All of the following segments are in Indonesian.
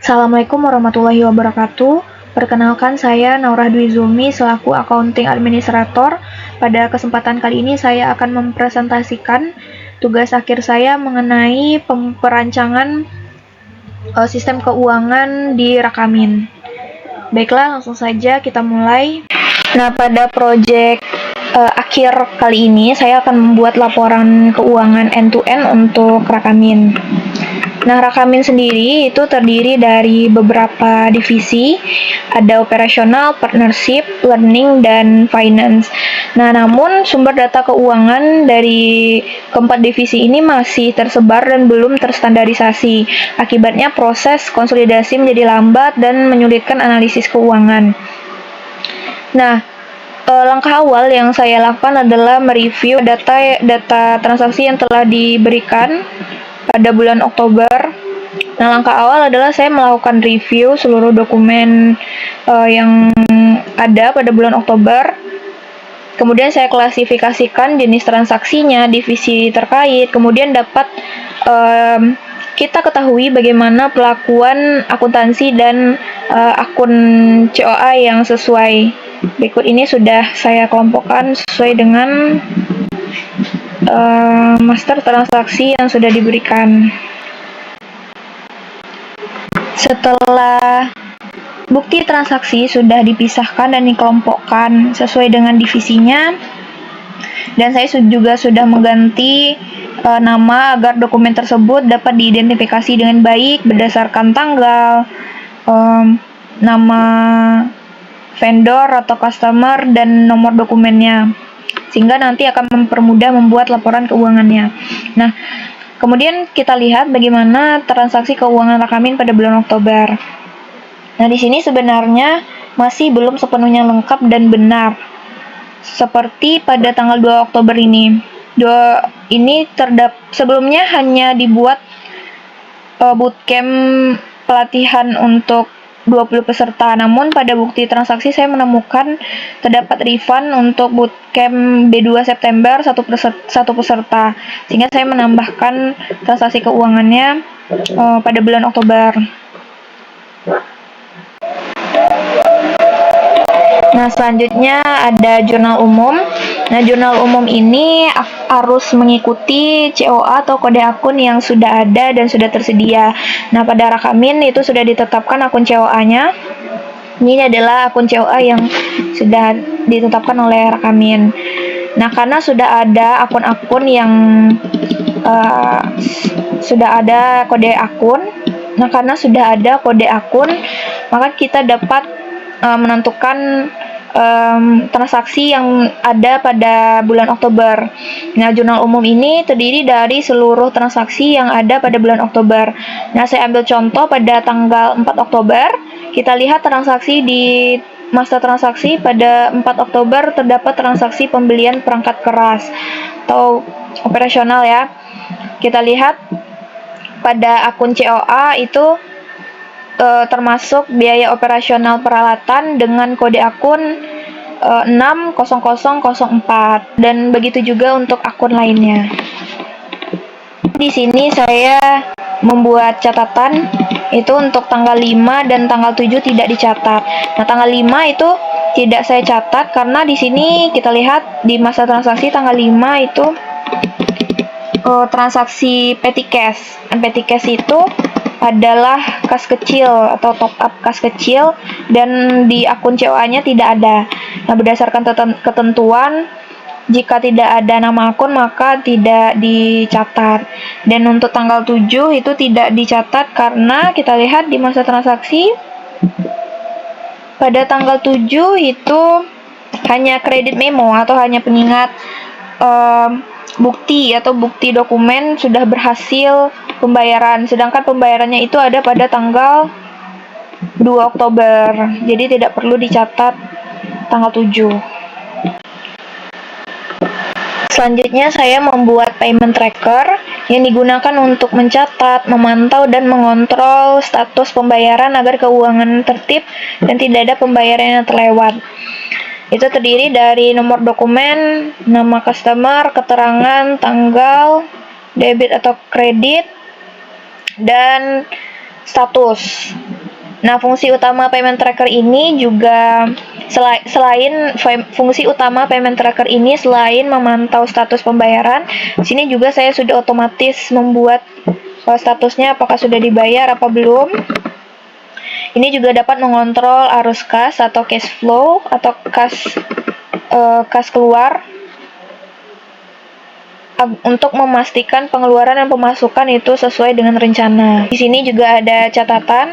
Assalamualaikum warahmatullahi wabarakatuh. Perkenalkan saya Naurah Dwi Zulmi selaku Accounting Administrator. Pada kesempatan kali ini saya akan mempresentasikan tugas akhir saya mengenai perancangan sistem keuangan di Rakamin. Baiklah, langsung saja kita mulai. Nah, pada proyek akhir kali ini saya akan membuat laporan keuangan end-to-end untuk Rakamin. Nah, Rakamin sendiri itu terdiri dari beberapa divisi, ada operasional, partnership, learning, dan finance. Nah, namun sumber data keuangan dari keempat divisi ini masih tersebar dan belum terstandarisasi. Akibatnya proses konsolidasi menjadi lambat dan menyulitkan analisis keuangan. Nah, langkah awal yang saya lakukan adalah mereview data transaksi yang telah diberikan pada bulan Oktober. Nah, langkah awal adalah saya melakukan review seluruh dokumen yang ada pada bulan Oktober. Kemudian saya klasifikasikan jenis transaksinya, divisi terkait, kemudian dapat kita ketahui bagaimana pelakuan akuntansi dan akun COA yang sesuai. Berikut ini sudah saya kelompokkan sesuai dengan master transaksi yang sudah diberikan. Setelah bukti transaksi sudah dipisahkan dan dikelompokkan sesuai dengan divisinya, dan saya juga sudah mengganti nama agar dokumen tersebut dapat diidentifikasi dengan baik berdasarkan tanggal, nama vendor atau customer, dan nomor dokumennya, sehingga nanti akan mempermudah membuat laporan keuangannya. Nah, kemudian kita lihat bagaimana transaksi keuangan Rakamin pada bulan Oktober. Nah, di sini sebenarnya masih belum sepenuhnya lengkap dan benar. Seperti pada tanggal 2 Oktober ini. Sebelumnya hanya dibuat bootcamp pelatihan untuk 20 peserta, namun pada bukti transaksi saya menemukan terdapat refund untuk bootcamp B2 September satu peserta, sehingga saya menambahkan transaksi keuangannya pada bulan Oktober. Nah, selanjutnya ada jurnal umum. Nah, jurnal umum ini harus mengikuti COA atau kode akun yang sudah ada dan sudah tersedia. Nah, pada Rakamin itu sudah ditetapkan akun COA-nya. Ini adalah akun COA yang sudah ditetapkan oleh Rakamin. Nah, karena sudah ada akun-akun yang sudah ada kode akun. Nah, karena sudah ada kode akun, maka kita dapat menentukan transaksi yang ada pada bulan Oktober. Nah, jurnal umum ini terdiri dari seluruh transaksi yang ada pada bulan Oktober. Nah, saya ambil contoh pada tanggal 4 Oktober. Kita lihat transaksi di masa transaksi pada 4 Oktober terdapat transaksi pembelian perangkat keras atau operasional ya. Kita lihat pada akun COA itu termasuk biaya operasional peralatan dengan kode akun 60004, dan begitu juga untuk akun lainnya. Di sini saya membuat catatan itu untuk tanggal 5 dan tanggal 7 tidak dicatat. Nah, tanggal 5 itu tidak saya catat karena di sini kita lihat di masa transaksi tanggal 5 itu transaksi petty cash. Petty cash itu adalah kas kecil atau top up kas kecil, dan di akun COA-nya tidak ada. Nah, berdasarkan ketentuan, jika tidak ada nama akun maka tidak dicatat. Dan untuk tanggal 7 itu tidak dicatat karena kita lihat di masa transaksi pada tanggal 7 itu hanya kredit memo atau hanya pengingat bukti dokumen sudah berhasil pembayaran, sedangkan pembayarannya itu ada pada tanggal 2 Oktober, jadi tidak perlu dicatat tanggal 7. Selanjutnya saya membuat payment tracker yang digunakan untuk mencatat, memantau, dan mengontrol status pembayaran agar keuangan tertib dan tidak ada pembayaran yang terlewat. Itu terdiri dari nomor dokumen, nama customer, keterangan, tanggal, debit atau kredit, dan status. Nah, fungsi utama payment tracker ini juga fungsi utama payment tracker ini selain memantau status pembayaran, sini juga saya sudah otomatis membuat statusnya apakah sudah dibayar apa belum. Ini juga dapat mengontrol arus kas atau cash flow atau kas keluar untuk memastikan pengeluaran dan pemasukan itu sesuai dengan rencana. Di sini juga ada catatan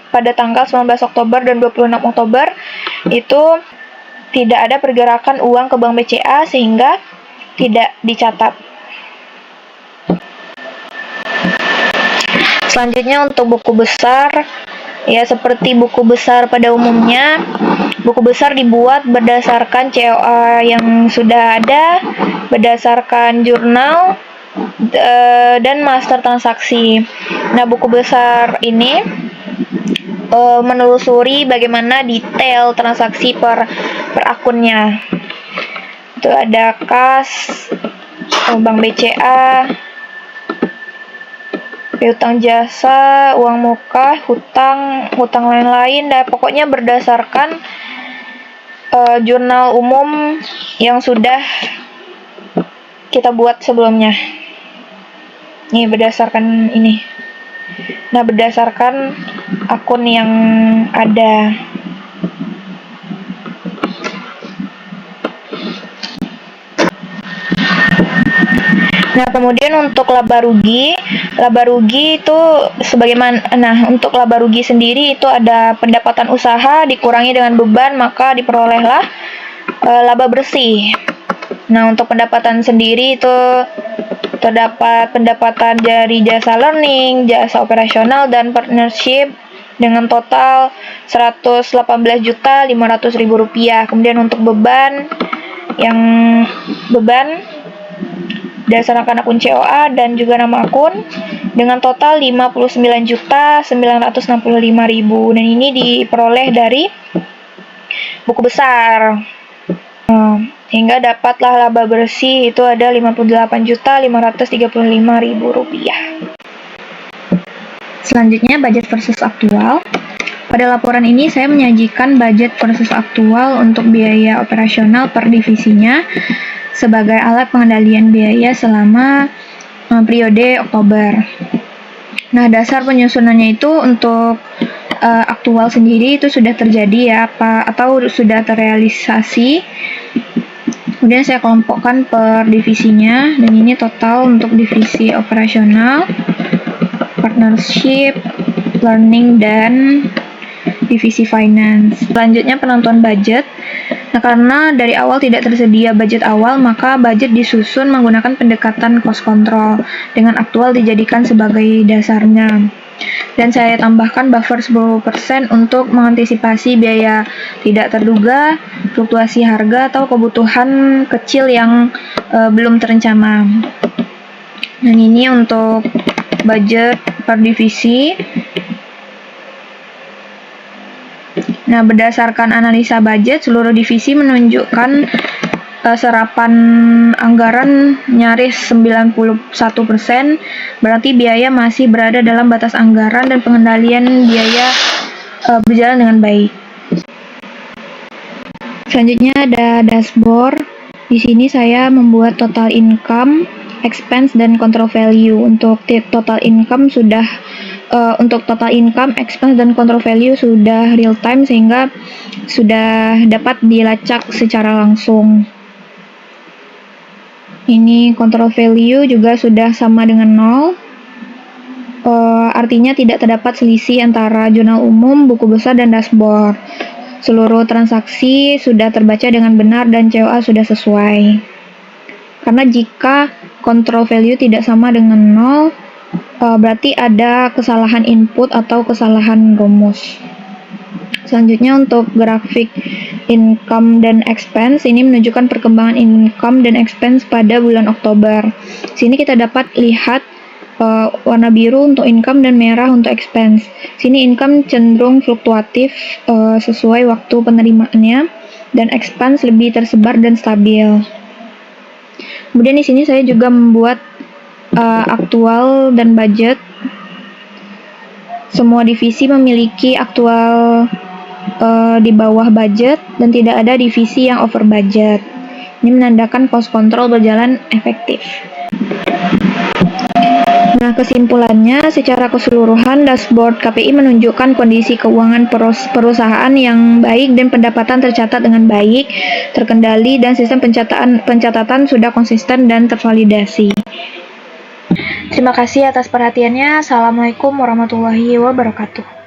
pada tanggal 19 Oktober dan 26 Oktober itu tidak ada pergerakan uang ke Bank BCA sehingga tidak dicatat. Selanjutnya untuk buku besar, ya seperti buku besar pada umumnya, buku besar dibuat berdasarkan COA yang sudah ada, berdasarkan jurnal dan master transaksi. Nah, buku besar ini menelusuri bagaimana detail transaksi per akunnya. Itu ada kas, Bank BCA, piutang jasa, uang muka, hutang lain-lain, dan pokoknya berdasarkan jurnal umum yang sudah kita buat sebelumnya. Ini berdasarkan ini. Nah, berdasarkan akun yang ada. Nah, kemudian untuk laba rugi itu sebagaimana, untuk laba rugi sendiri itu ada pendapatan usaha dikurangi dengan beban, maka diperolehlah laba bersih. Nah, untuk pendapatan sendiri itu terdapat pendapatan dari jasa learning, jasa operasional, dan partnership dengan total Rp118.500.000. Kemudian untuk beban berdasarkan akun COA dan juga nama akun dengan total Rp59.965.000, dan ini diperoleh dari buku besar. Hingga dapatlah laba bersih itu ada Rp58.535.000. Selanjutnya budget versus aktual. Pada laporan ini saya menyajikan budget versus aktual untuk biaya operasional per divisinya sebagai alat pengendalian biaya selama periode Oktober. Nah, dasar penyusunannya itu untuk aktual sendiri itu sudah terjadi ya atau sudah terrealisasi. Kemudian saya kelompokkan per divisinya, dan ini total untuk divisi operasional, partnership, learning, dan divisi finance. Selanjutnya penentuan budget. Nah, karena dari awal tidak tersedia budget awal, maka budget disusun menggunakan pendekatan cost control dengan aktual dijadikan sebagai dasarnya. Dan saya tambahkan buffer 10% untuk mengantisipasi biaya tidak terduga, fluktuasi harga, atau kebutuhan kecil yang belum terencana. Dan ini untuk budget per divisi. Nah, berdasarkan analisa budget, seluruh divisi menunjukkan serapan anggaran nyaris 91%, berarti biaya masih berada dalam batas anggaran dan pengendalian biaya berjalan dengan baik. Selanjutnya ada dashboard. Di sini saya membuat total income, expense, dan control value. Untuk total income expense, dan control value sudah real time sehingga sudah dapat dilacak secara langsung. Ini control value juga sudah sama dengan 0. Artinya tidak terdapat selisih antara jurnal umum, buku besar, dan dashboard. Seluruh transaksi sudah terbaca dengan benar dan COA sudah sesuai. Karena jika control value tidak sama dengan 0, berarti ada kesalahan input atau kesalahan rumus. Selanjutnya untuk grafik income dan expense, ini menunjukkan perkembangan income dan expense pada bulan Oktober. Sini kita dapat lihat warna biru untuk income dan merah untuk expense. Sini income cenderung fluktuatif sesuai waktu penerimaannya, dan expense lebih tersebar dan stabil. Kemudian di sini saya juga membuat aktual dan budget. Semua divisi memiliki aktual di bawah budget dan tidak ada divisi yang over budget. Ini menandakan cost control berjalan efektif. Nah, kesimpulannya, secara keseluruhan, dashboard KPI menunjukkan kondisi keuangan perusahaan yang baik dan pendapatan tercatat dengan baik, terkendali, dan sistem pencatatan sudah konsisten dan tervalidasi. Terima kasih atas perhatiannya. Assalamualaikum warahmatullahi wabarakatuh.